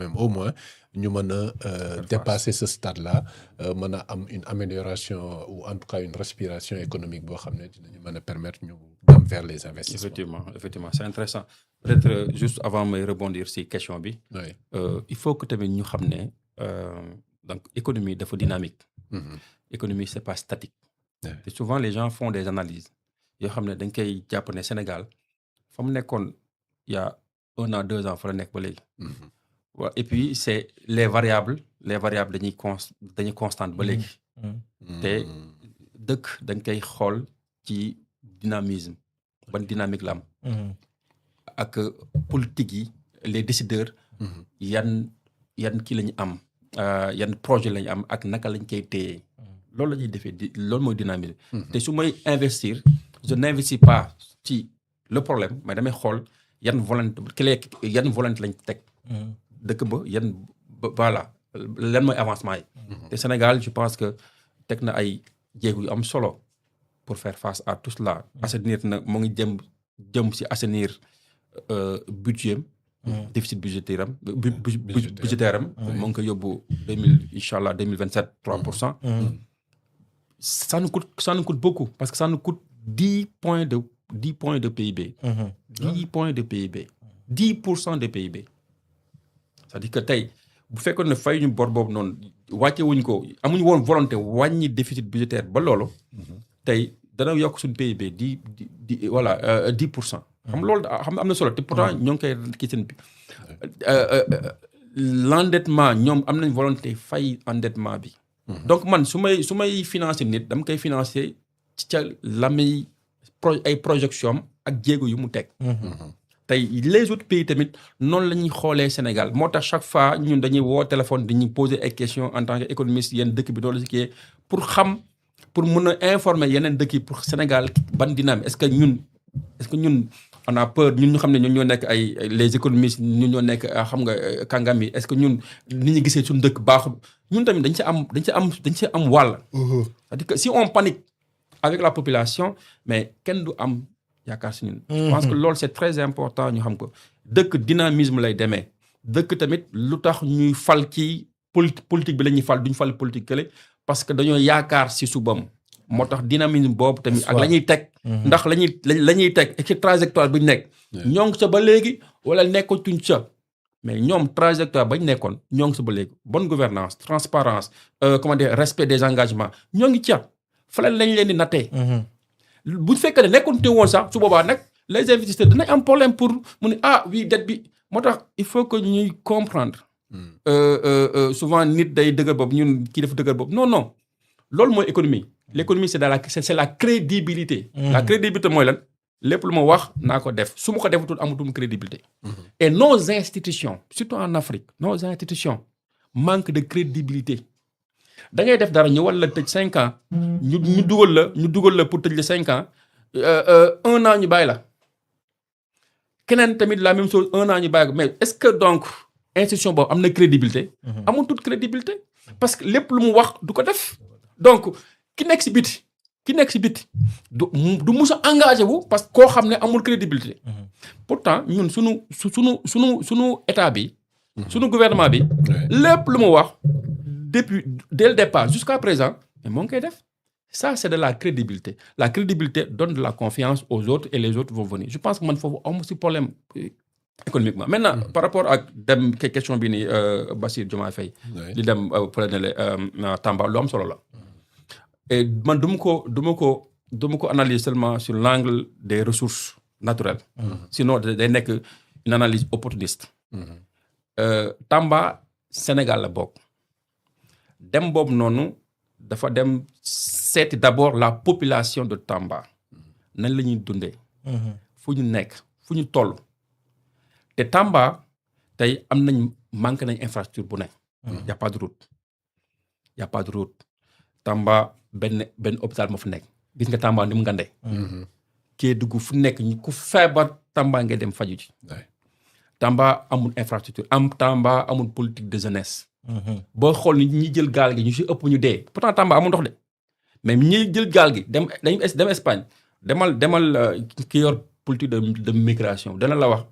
même au moins ñu mën a dépasser ce stade-là mën a am une amélioration ou en tout cas une respiration économique boo xam ne dinañu mën a permettre ñu dem vers les investissements. Effectivement c'est intéressant peut-être juste avant may rebondir si question bi. Oui. Il faut que tamit ñu xam ne donc économie dafa dynamique. Économie c'est pas statique. Ouais. Et souvent les gens font des analyses yoo xam ne dañ koy jàpp ne Sénégal fa mu nekkoon il y a 1 an 2 ans fa la nekk ba léegi. Ouais, et puis c'est les variables dañuy constante ba léegi. te dëkk dañ koy xool ci dynamisme ban dynamique la am. ak politique yi les décideurs. yan kii la ñu am yan projet la ñu am ak naka lañ koy téye. loolu la ñuy defee loolu mooy dynamisme. te su may investir je n'investis pas ci le problème mais damay xool yan volonté lañ teg. dëkk ba voilà lan mooy avancement yi. te Sénégal je pense que teg na ay jéego yu am solo pour faire face à tout cela. assainir na mu ngi jëm si assainir budget déficit budgétaire am mu ngi ko yóbbu 2027 3%. Ça nous coûte beaucoup parce que ça nous coûte 10 points de PIB. 10 points de PIB. 10% de PIB. c'est-à-dire que tey bu fekkoon ne fay ñu bor boobu noonu wàcce wuñ ko amuñu woon volonté wàññi déficit budgétaire ba loolu. tey dana yokk suñu PIB voilà 10%. xam loolu xam am na solo te pourtant ñoo ngi koy kii seen bi. L'endettement ñoom am nañ volonté fay endettement bi. donc man su may financer nit dama koy financer ci ca la muy ay projection ak jéego yu mu teg. tey les autres pays tamit noonu la ñuy xoolee Sénégal moo tax chaque fois ñun dañuy woo téléphone dañuy poser ay questions en tant que économiste yenn dëkk bi doolu si kii pour mun a informer yeneen dëkk yi pour Sénégal ban dynamique est-ce que ñun on a peur ñun ñu xam ne ñun ñoo nekk ay les économistes ñun ñoo nekk xam nga kàngam yi est-ce que ñun ni ñu gisee suñu dëkk baaxul ñun tamit dañ ci am wàll. c'est-à-dire que si on panique avec la population mais kenn du am yaakaar si ñun. je pense que loolu c'est très important ñu xam ko dëkk dynamisme lay demee dëkk tamit lu tax ñuy fal ci politique bi la ñuy fal duñ fal politique kële parce que dañoo yaakaar si subam moo tax dynamisme boobu tamit ak la ñuy teg. ndax la ñuy teg ci trajectoire bi ñu nekk. ñoo ngi sa ba léegi wala nekkatuñ sa mais ñoom trajectoire bañ nekkoon ñoo ngi sa ba léegi bonne gouvernance transparence comment dire respect des engagements ñoo ngi ca fële lañ leen di nattee. bu fekkee ne nekkoon te woon sax su boobaa nag les investisseurs dinañ am problème pour mu ne oui dette bi moo tax il faut que ñuy comprendre. souvent nit day dëgër boobu ñun kii dafa dëgër boobu non loolu mooy économie. L'économie c'est la crédibilité. La crédibilité mooy lan lépp lu ma wax naa ko def su ma ko defatul amatum crédibilité. Et nos institutions surtout en Afrique nos institutions manquent de crédibilité. da ngay def dara ñu war la tëj 5 ans. ñu dugal la pour tëj la 5 ans. 1 an ñu bàyyi la. keneen tamit la même chose 1 an ñu bàyyi ko mais est-ce que donc institution boobu am na crédibilité. amul toute crédibilité. parce que lépp lu mu wax du ko def. donc ki nekk si biti du mus a engagé wu parce que koo xam ne amul crédibilité. pourtant ñun sunu état bi. sunu gouvernement bi. lépp lu mu wax. dès le départ jusqu'à présent mais moo ngi koy def ça c'est de la crédibilité donne de la confiance aux autres et les autres vont venir je pense que man foofu amu si problème économiquement maintenant par rapport ak dem question bi ni Bassirou Diomaye Faye di dem prenele Tamba lu am solo la et man du ma ko analyser seulement sur l'angle des ressources naturelles sinon day nekk une analyse opportuniste Tamba Sénégal la bokk dem boobu noonu dafa dem seeti d'abord la population de Tamba nan la ñuy dundee. fu ñu nekk fu ñu toll. te Tamba tey manque nañ infrastructure bu ne. y a pas de route. Tamba benn hôpital moo fa nekk gis nga Tamba ni mu ngandee. Kédougou fu nekk ku feebar Tamba ngay dem faju ji. Tamba amul infrastructure Tamba amul politique de jeunesse. boo xool ni ñi jël gaal gi ñu si ëpp ñu dee pourtant Tamba amul ndox de mais ñi jël gaal gi dem Espagne demal ki yor politique de migration dana la wax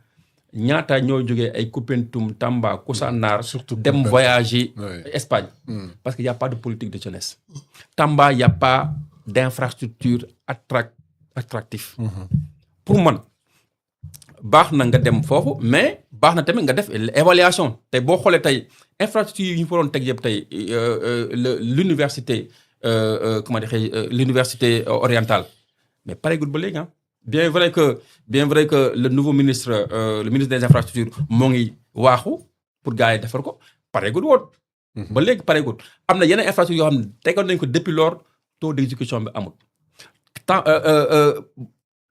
ñaata ñoo jógee ay Koupentoum Tamba Koussanar Surtout dem Koupentoum. voyager Ouais. Espagne parce qu'il y a pas de politique de jeunesse. Tamba il y a pas d'infrastructure attractif. Pour man baax na nga dem foofu mais baax na tamit nga def évaluation tey boo xoolee tey infrastructure yi ñu fa doon teg yëpp tey l'université comment dire l'université orientale mais pareegul ba léegi ah bien vrai que le nouveau ministre le ministre des infrastructures moo ngi waaxu pour gars yi defar ko pareegul woon. ba léegi pareegul am na yeneen infrastructure yoo xam ne tegoon nañ ko depuis lors taux d'exécution bi amul.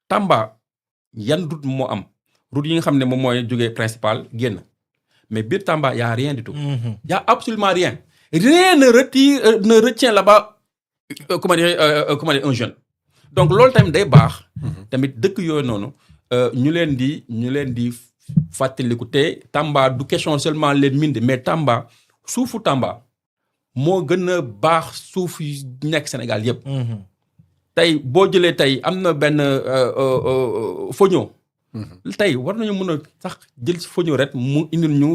Tamba yan route moo am route yi nga xam ne moom mooy jógee principal génn mais biir Tamba y a rien du tout. Y a absolument rien. Rien ne retient là-bas comment dire un jeune. Donc loolu tamit day baax. tamit dëkk yooyu noonu ñu leen di fàttaliku te Tamba du question seulement les mines mais Tamba suufu Tamba moo gën a baax suuf yi nekk Sénégal yëpp. tey boo jëlee tey am na benn foño. tey war nañu mën a sax jël si foño rek mu indil ñu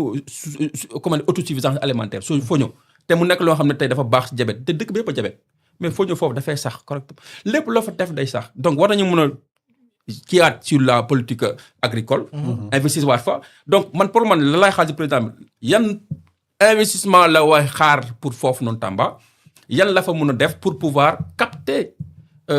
comment dire autosuffisance alimentaire su foño te mu nekk loo xam ne tey dafa baax si jabet te dëkk bi yëpp a jabet mais foño foofu dafay sax correctement lépp loo fa def day sax donc war nañu mën a kiiwaat sur la politique agricole. investir waat fa donc pour man la laay xaar si président bi yan investissement la waay xaar pour foofu noonu Tamba yan la fa mën a def pour pouvoir capter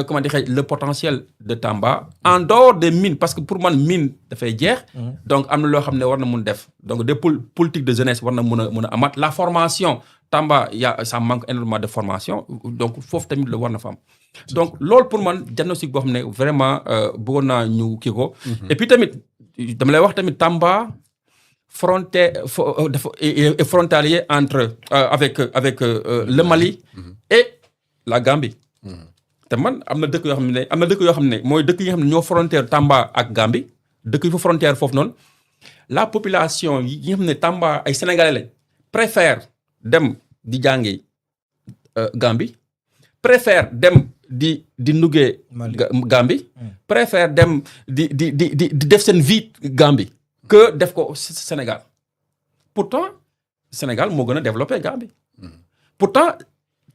comment dire le potentiel de Tamba en dehors des mines parce que pour man mine dafay jeex. donc am na loo xam ne war na mun def donc des politiques de jeunesse war na mun a amaat la formation Tamba ça manque énormément de formation donc foofu tamit la war na fa am. donc loolu pour man diagnostic boo xam ne vraiment bëggoon naa ñu kii ko. et puis tamit dama lay wax tamit Tamba frontalier entre avec le Mali et la Gambie. te man am na dëkk yoo xam ne mooy dëkk yi nga xam ne ñoo frontière Tamba ak Gambie dëkk yi fa frontière foofu noonu la population yi nga xam ne Tamba ay sénégalais lañ préfère dem di jàngi Gambie préfère dem di nuggee Gambie préfère dem di def seen vie Gambie que def ko Sénégal pourtant Sénégal moo gën a développé Gambie pourtant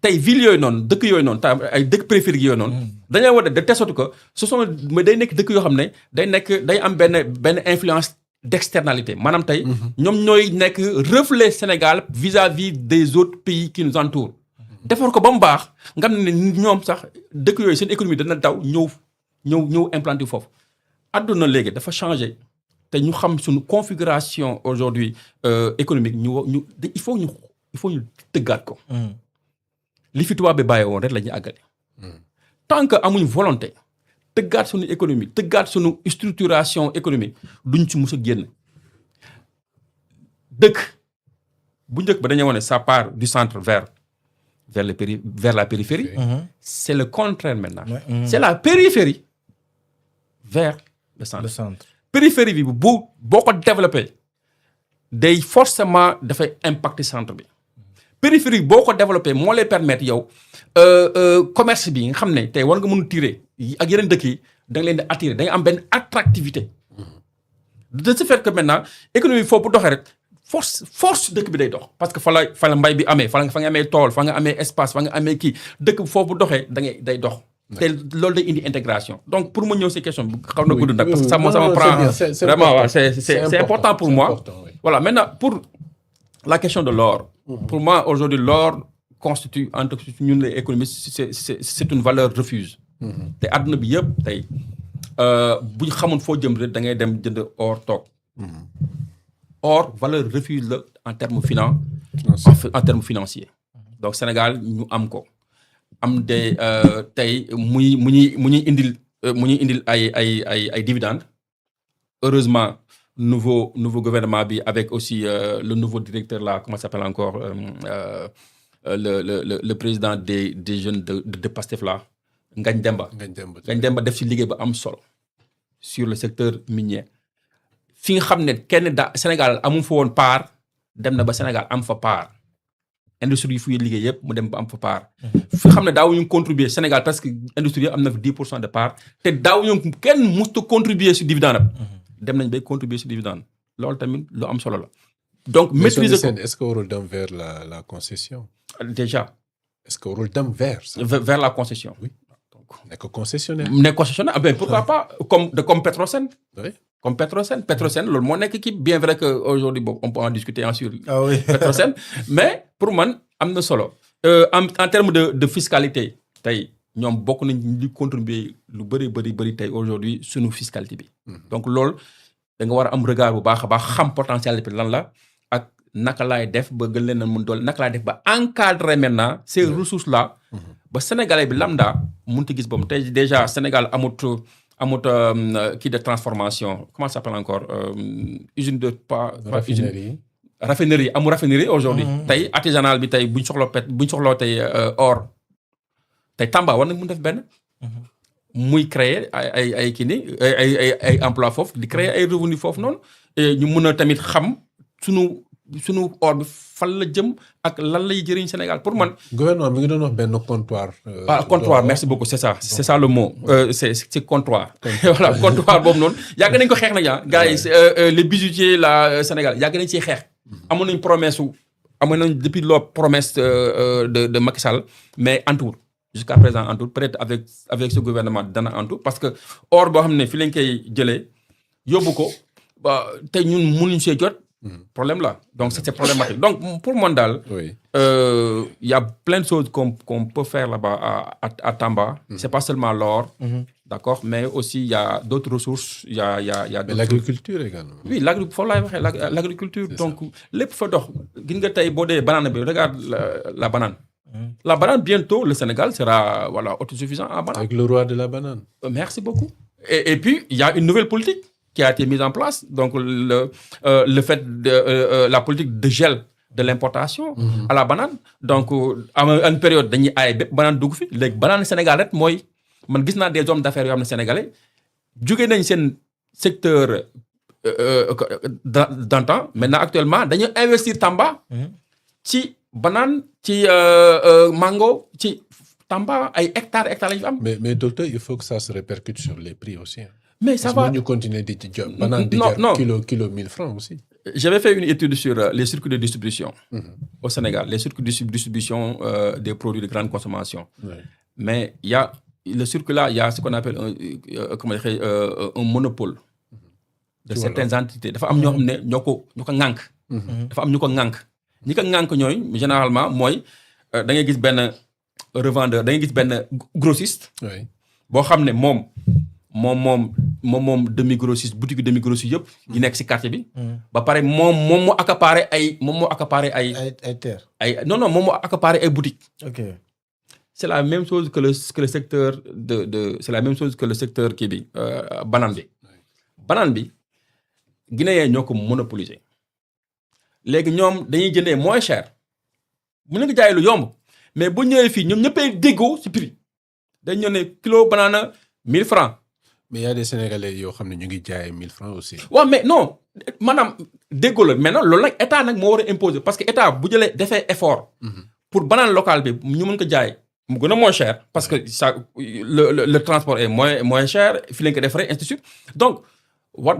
tey ville yooyu noonu dëkk yooyu noonu ay dëkk périphériques yooyu noonu dañoo war de telle sorte que ce sont mais day nekk dëkk yoo xam ne day am benn influence d'externalité maanaam tey ñoom ñooy nekk reflet Sénégal vis-à-vis des autres pays qui nous entourent defar ko ba mu baax nga xam ne ñoom sax dëkk yooyu seen économie dana daw ñëw implanté foofu àdduna léegi dafa changé te ñu xam suñu configuration aujourd'hui économique il faut ñu tëggaat ko li fi tubaab bi bàyyi woon rek la ñuy àggale tant que amuñ volonté tëggaat suñu économie tëggaat suñu structuration économique duñ ci mus a génn dëkk bu njëkk ba dañoo wane ça part du centre vers la périphérie. C'est le contraire maintenant. C'est la périphérie vers le centre. Périphérie bi boo ko développé day forcément dafay impacter centre bi. Périphérie boo ko développé moo lay permettre yow commerce bi nga xam ne tey war nga mën a tirer ak yeneen dëkk yi da nga leen di attirer da nga am benn attractivité. De ce fait que maintenant économie foofu bu doxee rek force dëkk bi day dox parce que fa la mbay bi amee fa nga amee tool fa nga amee espace fa nga amee kii dëkk foofu bu doxee day dox. te loolu day indi intégration donc pour ma ñëw ces questions bi xaw na gudd nag parce que ça me prend vraiment waaw c'est important pour moi. Voilà, maintenant pour la question de l'or. Pour moi aujourd'hui l'or constitue entre ñun les économistes c'est une valeur refuge. te àdduna bi yëpp tey bu ñu xamoon foo jëm rek da ngay dem jënd or toog. Or valeur refuge la en termes financiers. Donc Sénégal ñu am ko. am des tey mu ñuy indil ay dividendes. Heureusement nouveau gouvernement bi avec aussi le nouveau directeur là comment ça s'appelle encore le président des jeunes de Pastef là Ngagne Demba def ci liggéey ba am solo sur le secteur minier. fi nga xam ne kenn Sénégal amu fa woon part dem na ba Sénégal am fa part industrie yi fuy liggéey yëpp mu dem ba am fa part fi xam ne daawuñu contribuer Sénégal parce que industrie yi am na fa 10% de part te daawuñu kenn musta contribuer si dividende dem nañ bay contribuer si dividende loolu tamit lu am solo la donc mais maîtriser ko est-ce que warul dem vers la concession. déjà est-ce que warul dem vers ça. vers la concession. Oui. Nekk concessionnaire. nekk concessionnaire ah ben pourquoi pas comme Petrosen. Oui. Comme Petrosen loolu moo nekk kii bien vrai que aujourd'hui bon on peut en discuter sur Petrosen mais pour man am na solo en termes de fiscalité tey ñoom bokk nañ di contribuer lu bëri tey aujourd'hui suñu fiscalité bi. donc loolu da nga war a am regard bu baax a baax xam potentialité bi lan la ak naka laay def ba gën leen a mun doole naka laay def ba encadrer maintenant ces ressources là. ba Sénégalais bi lambda mënut a gis boobu tey déjà Sénégal amut kii de transformation comment ça s'appelle encore usine de pas raffinerie amul raffinerie aujourd'hui tey artisanal bi tey buñ soxloo tey or tey Tamba war na mun def benn muy créer ay kii ni ay emploi foofu di créer ay revenu foofu noonu ñu mun a tamit xam sunu or bi fan la jëm ak lan lay jëriñ Sénégal pour man. gouvernement mi ngi doon wax benn comptoir. comptoir merci beaucoup c'est ça le mot c'est comptoir. voilà comptoir boobu noonu yàgg nañ ko xeex nag gars yi les bijoutiers la Sénégal yàgg nañ ciy xeex. amoon nañ depuis lors promesse de Macky Sall mais antuwul jusqu'à présent antuwul peut-être avec ce gouvernement dana antu parce que or boo xam ne fi lañ koy jëlee yóbbu ko tey ñun mënuñ see jot. problème là donc c'est problématique donc pour moi daal y a plein de choses qu'on peut faire là-bas à Tamba c'est pas seulement l'or d'accord mais aussi il y a d'autres ressources il y a mais l'agriculture également oui foofu laay waxee l'agriculture donc lépp fa dox gis nga tey boo dee banane bi regarde la banane la banane bientôt le Sénégal sera voilà autosuffisant en banane avec le roi de la banane merci beaucoup et puis il y a une nouvelle politique qui a été mise en place donc le fait de la politique de gel de l'importation à la banane donc à une période dañuy aaye bépp banane dugg fi léegi banane Sénégal rek mooy man gis naa des hommes d'affaires yoo xam ne sénégalais jóge nañ seen secteur d'antan maintenant actuellement dañuy investir Tamba ci banane ci mango ci Tamba ay hectares lañu fi am mais docteur il faut que ça se répercute sur les prix aussi mais ça va ñu continuer di ci jox banane di jar kilo 1000 francs aussi. J'avais fait une étude sur les circuits de distribution au Sénégal, les circuits de distribution des produits de grande consommation. Mais il y a le circuit là, il y a ce qu'on appelle un monopole de certaines entités. Dafa am ñoo xam ne ñoo ko ŋànk. Dafa am ñu ko ŋànk. ñi ko ŋànk ñooy généralement mooy da ngay gis benn revendeur da ngay gis benn grossiste. boo xam ne moom demi grossiste boutique demi grossiste yëpp yi nekk ci quartier bi ba pare moom moo accaparé ay terre non moom moo accaparé ay boutique c'est la même chose que le secteur c'est la même chose que le secteur kii bi banane bi Guinéen ñoo ko monopoliser léegi ñoom dañuy jëndee moins cher mu nekk jaay lu yomb mais bu ñëwee fii ñoom ñëppay déggoo ci prix dañ ñëw ne kilo banana 1000 francs mais y a des Sénégalais yoo xam ne ñu ngi jaayee 1000 francs aussi. waaw mais non maanaam déggoo la mais non loolu nag état nag moo war a imposer parce que état bu jëlee defee effort. pour banane locale bi ñu mën ko jaay mu gën a moins cher parce que ça le transport est moins cher fi lañ ko defaree ainsi de suite donc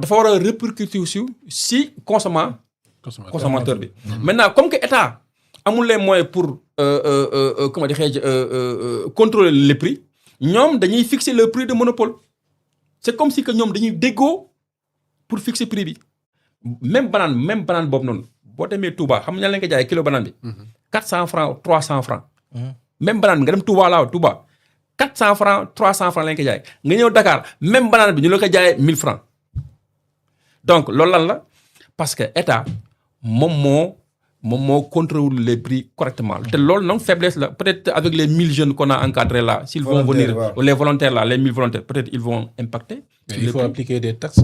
dafa war a répercuter si consommateur bi. maintenant comme que état amul les moyens pour comment dirais-je contrôler les prix ñoom dañuy fixer le prix de monopole. C'est comme si que ñoom dañuy déggoo pour fixer prix bi même banane boobu noonu boo demee Touba xam nga lañ ko jaayee kilo banane bi. 400 francs 300 francs. même banane bi nga dem Touba 400 francs 300 francs lañ ko jaayee nga ñëw Dakar même banane bi ñu la ko jaayee 1000 francs donc loolu lan la parce que état moom moo contrôle les prix correctement te loolu nag faiblesse la peut-être avec les 1000 jeunes qu'on a encadrés là s'ils vont venir les volontaires là les 1000 volontaires peut-être ils vont impacter. il faut appliquer des taxes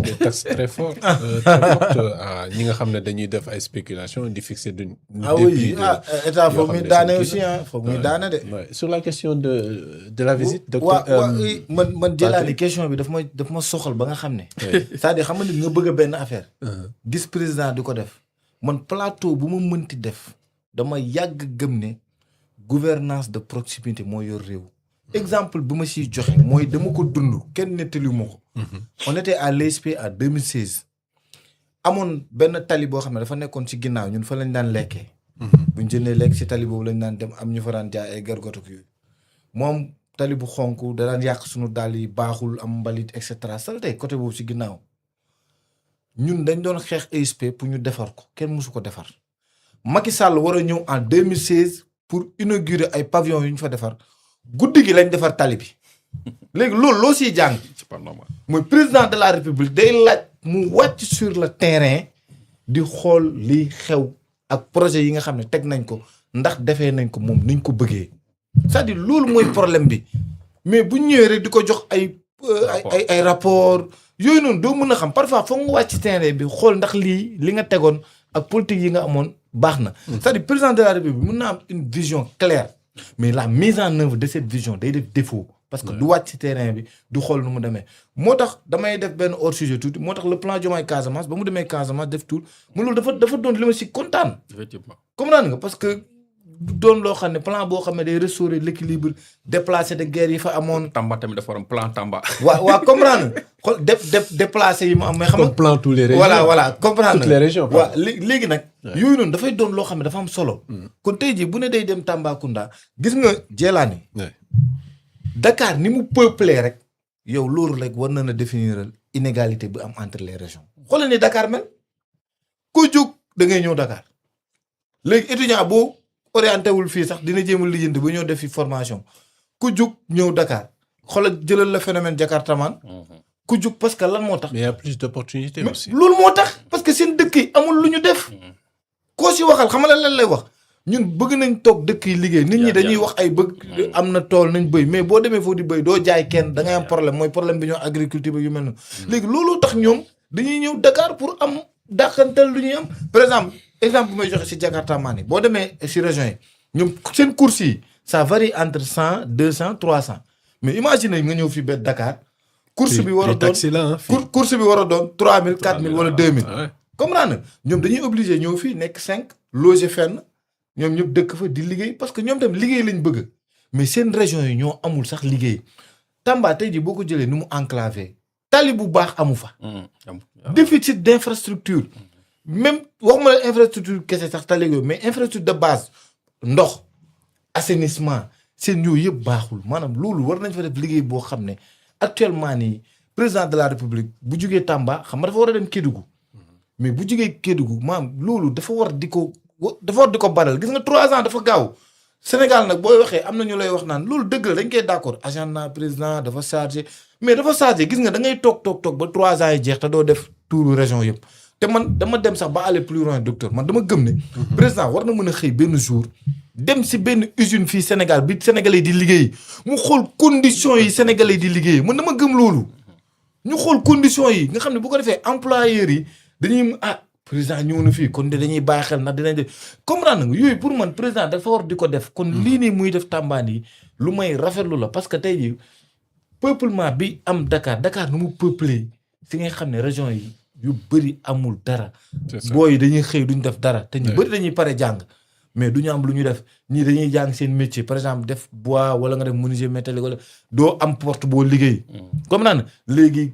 très fortes à ñi nga xam ne dañuy def ay spéculation di fixer des prix état foog muy daane aussi foog muy daane de. sur la question de la visite. docteur man jëlaani question bi daf ma soxal ba nga xam ne. c'est-à-dire xam nga nit nga bëgg benn affaire. gis président di ko def. man plateau bu ma mënti def dama yàgg gëm ne gouvernance de proximité moo yor réew. exemple bi ma siy joxe mooy dama ko dund kenn nettali ma ko. on était à l'ESP en 2016 amoon benn tali boo xam ne dafa nekkoon ci ginnaaw ñun fa lañ daan lekkee. buñ jëndee lekk ci tali boobu lañ daan dem am ñu fa daan jaay ay gargot ak yooyu moom tali bu xonk da daan yàq suñu dàll yi baaxul am mbalit et cetera salte côté boobu ci ginnaaw ñun dañ doon xeex ESP pour ñu defar ko kenn mësu ko defar Macky Sall war a ñëw en 2016 pour inaugurer ay pavillons yu ñu fa defar guddi gi lañ defar tali bi léegi loolu loo siy jàng c'est pas normal. mooy président de la république day laaj mu wàcc sur le terrain di xool liy xew ak projet yi nga xam ne teg nañ ko ndax defee nañ ko moom niñ ko bëggee c'est-à-dire loolu mooy problème bi mais bu ñëwee rek di ko jox ay rapport yooyu noonu doo mën a xam parfois foog nga wàcc ci terrain bi xool ndax li nga tegoon ak politique yi nga amoon baax na c'est-à-dire président de la république mën na am une vision claire mais la mise en œuvre de cette vision day def défaut parce que du wàcc ci terrain bi du xool nu mu demee moo tax damay def benn hors sujet tuuti moo tax le plan Diomaye Casamance ba mu demee Casamance def tout mu loolu dafa doon li ma si kontaan effectivement comprendre nga parce que doon loo xam ne plan boo xam ne day restaurer l'équilibre déplacé de guerre yi fa amoon. Tamba tamit dafa waroon plan Tamba. waa comprendre nga xool déplacé yi mu am. mais xam nga comme plan tous les régions. voilà comprendre toutes les régions. waaw léegi nag. yooyu noonu dafay doon loo xam ne dafa am solo. kon tey jii bu ne day dem Tambacounda gis nga Djeylani. Dakar ni mu peuplé rek. yow loolu rek war na na définir inégalité bi am entre les régions. xoolal ni Dakar mel ku jóg da ngay ñëw Dakar léegi étudiant boo orienté wul fii sax dina jéem a lijjanti ba ñëw def fi formation ku jug ñëw Dakar xoolal jëlal la phénomène Jakartaman ku jug parce que lan moo tax. mais y a plus d'opportunités aussi. loolu moo tax parce que seen dëkk yi amul lu ñu def. koo si waxal xam nga lan lay wax ñun bëgg nañ toog dëkk yi liggéey. nit ñi dañuy wax ay bëgg am na tool nañ bëy mais boo demee foofu di bëy doo jaay kenn da ngay am problème mooy problème bi ñoo agriculture bi yu mel noonu. léegi looloo tax ñoom dañuy ñëw Dakar pour am dàqantal lu ñuy am par exemple bu may joxe si Jakartaman yi boo demee si région yi ñoom seen course yi ça varie entre 100 200 300 mais imagine nga ñëw fii ba Dakar. course bi war a doon course bi war a doon 3000 4000 wala 2000. comprendre nga ñoom dañuy obligé ñëw fii nekk 5 loger fenn ñoom ñëpp dëkk fa di liggéey parce que ñoom tam liggéey lañ bëgg mais seen région yi ñoo amul sax liggéey Tamba tey jii boo ko jëlee ni mu enclavé tali bu baax amu fa. déficit d'infrastructure. même waxuma la infrastructure kese sax tali yooyu mais infrastructure de base ndox assainissement seen yooyu yëpp baaxul maanaam loolu war nañ fa def liggéey boo xam ne actuellement nii président de la république bu jugee Tamba xam nga dafa war a dem Kédougou mais bu jugee Kédougou maanaam loolu dafa war di ko baral gis nga 3 ans dafa gaaw Sénégal nag booy waxee am na ñu lay wax naan loolu dëgg la dañ koy d'accord agenda président dafa chargé mais dafa chargé gis nga da ngay toog ba 3 ans yi jeex te doo def touru région yëpp. te man dama dem sax ba aller plus loin docteur man dama gëm ne. président war na mën a xëy benn jour. dem si benn usine fii Sénégal bi Sénégalais di liggéey mu xool conditions yi Sénégalais di liggéey man dama gëm loolu. ñu xool conditions yi nga xam ne bu ko defee employeurs yi dañuy président ñëw na fii kon dañuy bàyyi xel ndax dinañ def comprendre nga yooyu pour man président dafa war di ko def. kon lii nii muy def Tamba yi lu may rafetlu la parce que tey jii peuplement bi am Dakar nu mu peuplé fi nga xam ne région yi. yu bëri amul dara. booy dañuy xëy duñ def dara. te ñu bëri dañuy pare jàng. mais du ñu am lu ñu def ñii dañuy jàng seen métier par exemple def bois wala nga def menuisier métallique wala doo am porte boo liggéey. comme naan léegi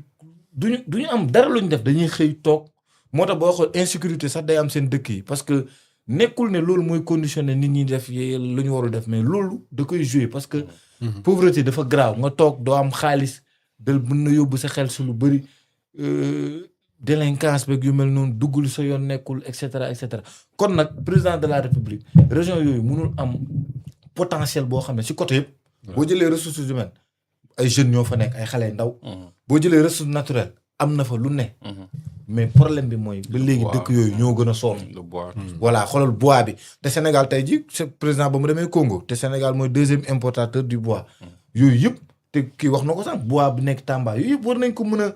du ñu am dara lu ñu def dañuy xëy toog moo tax boo xool insécurité sax day am seen dëkk yi parce que nekkul ne loolu mooy conditionné nit ñi def lu ñu warul def mais loolu da koy jouer parce que. pauvreté dafa grave nga toog doo am xaalis dal mën na yóbbu sa xel su lu bëri. délinquance beeg yu mel noonu duggul sa yoon nekkul et cetera kon nag président de la république région yooyu mënul am potentiel boo xam ne ci côté yëpp. boo jëlee ressources humaines ay jeunes ñoo fa nekk ay xale ndaw. boo jëlee ressources naturelles am na fa lu ne. mais problème bi mooy. ba léegi dëkk yooyu ñoo gën a sonn. voilà xoolal bois bi te Sénégal tey jii président ba mu demee Congo te Sénégal mooy 2e importateur du bois. yooyu yëpp te kii wax na ko sax bois bi nekk Tamba yooyu yëpp war nañ ko mën a.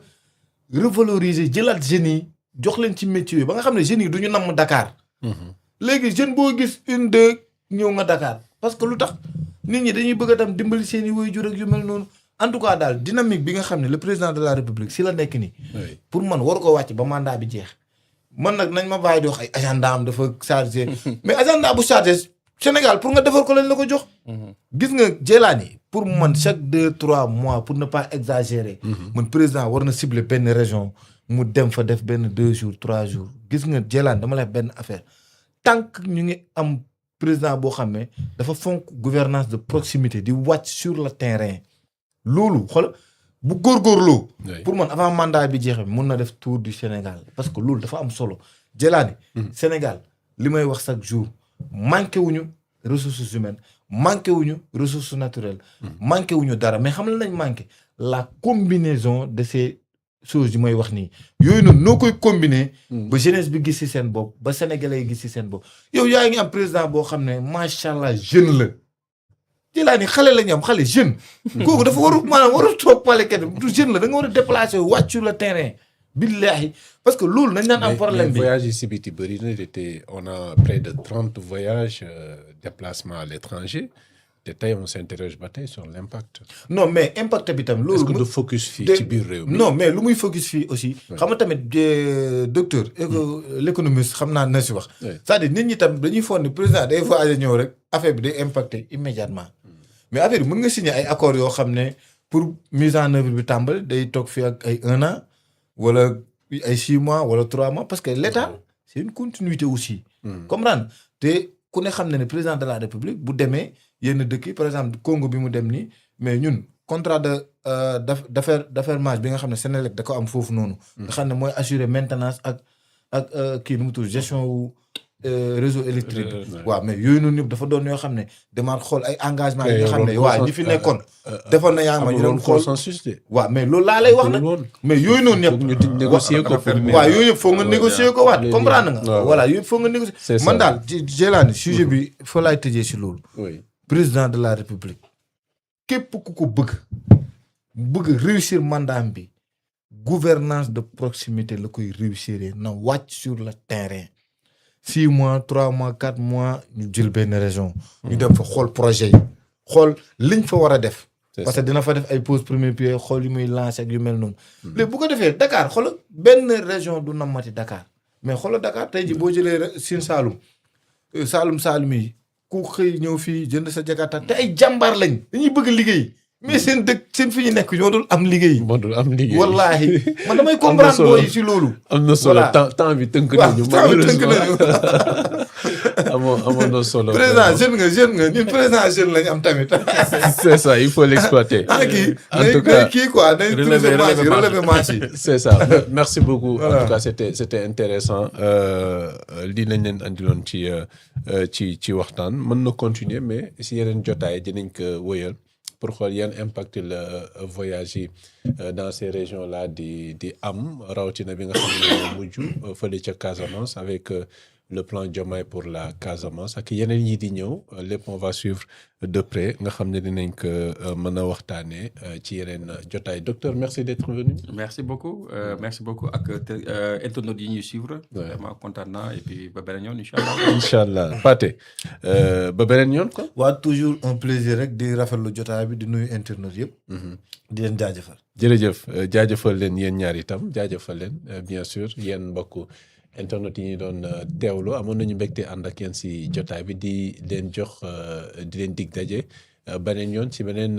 revaloriser jëlaat jeunes yi jox leen ci métier yi ba nga xam ne jeunes yi du ñu namm Dakar. léegi jeune boo gis 1 2 ñëw nga Dakar parce que lu tax nit ñi dañuy bëgg a tam dimbali seen i waajur ak yu mel noonu en tout cas daal dynamique bi nga xam ne le président de la république si la nekk nii. pour man waru ko wàcc ba mandat bi jeex. man nag nañ ma bàyyi di wax ay agenda am dafa chargé mais agenda bu chargé Sénégal pour nga defar ko lañ la ko jox. gis nga Djeylani pour man chaque 2-3 mois pour ne pas exagérer. man président war na cibler benn région mu dem fa def benn 2 jours 3 jours gis nga Djeylane dama lay benn affaire tant que ñu ngi am président boo xam ne dafa fonk gouvernance de proximité di wàcc sur le terrain loolu xool bu góorgóorloo. pour man avant mandat bi jeexee mun na def tour du Sénégal parce que loolu dafa am solo Djeylane. Sénégal li may wax chaque jour manqué wuñu ressources humaines manqué wuñu ressources naturelles. manqué wuñu dara mais xam la nañ manqué la combinaison de ces choses yi may wax nii yooyu noonu noo koy combiner. ba jeunesse bi gis ci seen bopp ba sénégalais yi gis ci seen bopp yow yaa ngi am président boo xam ne macha allah jeune la. Djeylane xale la ñu am xale jeune. kooku dafa waru toog pale kenn du jeune la da nga war a déplacer wàcc sur le terrain. billahi parce que loolu nañ daan am problème bi. voyage yi si biti bëri na on a près de 30 voyages déplacements à l'étranger te tey on s'interroge ba tey sur l'impact. non mais impact bi tam loolu. est-ce que du focus fii ci biir réew mi. non mais lu muy focus fii aussi. xam nga tamit docteur. l'économiste xam naa na si wax. c'est-à-dire nit ñi tam dañuy foog ne président day voyager ñëw rek affaire bi day impacter immédiatement. mais affaire bi mën nga signer ay accords yoo xam ne pour mise en œuvre bi tàmbali day toog fii ak ay 1 an wala ay 6 mois wala 3 mois parce que l'État c'est une continuité aussi. comprendre te ku ne xam ne président de la République bu demee yenn dëkk yi par exemple Congo bi mu dem nii mais ñun contrat d'affermage bi nga xam ne Sénélec da ko am foofu noonu. nga xam ne mooy assurer maintenance ak kii nu mu tudd gestion wu. réseau électrique waaw mais yooyu noonu yëpp dafa doon yoo xam ne demaat xool ay engagement yi nga xam ne waaw ñi fi nekkoon defoon na yaa ma ñu doon xool waaw mais loolu laa lay wax nag mais yooyu noonu yëpp ñu négocier ko waaw yooyu yëpp foog nga négocier ko waat comprendre nga voilà yooyu yëpp foog nga négocier man daal Djeylane sujet bi fa laay tëjee si loolu président de la république képp ku ko bëgg réussir mandat bi gouvernance de proximité la koy réussir na wàcc sur le terrain 6 mois 3 mois 4 mois ñu jël benn région. ñu dem fa xool projet yi xool liñ fa war a def. parce que dina fa def ay pose premier pied xool yu muy lancer ak yu mel noonu. léegi bu ko defee Dakar xool benn région du namati Dakar mais xoolal Dakar tey jii boo jëlee Sine Saalum yi ku xëy ñëw fii jënd sa Jakarta te ay jàmbaar lañ dañuy bëgg liggéey. mais seen dëkk seen fi ñu nekk ñoo dul am liggéey. wallaahi man damay comprendre booy si loolu. am na solo temps bi tënk nañu. amoon na solo. président jeune nga ñun président jeune lañ am tamit. c'est ça il faut l'exploiter. en tout cas kii quoi day relever marche yi. c'est ça merci beaucoup. en tout cas c'était intéressant lii lañ leen andiloon ci waxtaan mën na continuer mais si yeneen jotaay dinañ ko wëyal. pour xool yan impact la voyage yi dans ces régions là di am rawatina bi nga xam ne mujj fële ca Casamance avec le plan Diomaye pour la Casamance ak yeneen yi di ñëw lépp on va suivre de près nga xam ne dinañ ko mën a waxtaanee ci yeneen jotaay docteur merci d'être venu. merci beaucoup ak internautes yi ñuy suivre. vraiment kontaan naa et puis ba beneen yoon incha allah. incha allah Pathé ba beneen yoon quoi. waa toujours un plaisir rek di rafetlu jotaay bi di nuyu internautes yëpp. di leen jaajëfal. jërëjëf jaajëfal leen yéen ñaar itam jaajëfal leen bien sûr yéen mbokku. internet yi ñu doon teewlu amoon nañu mbégte ànd ak yéen si jotaay bi di leen jox di leen dig daje beneen yoon ci beneen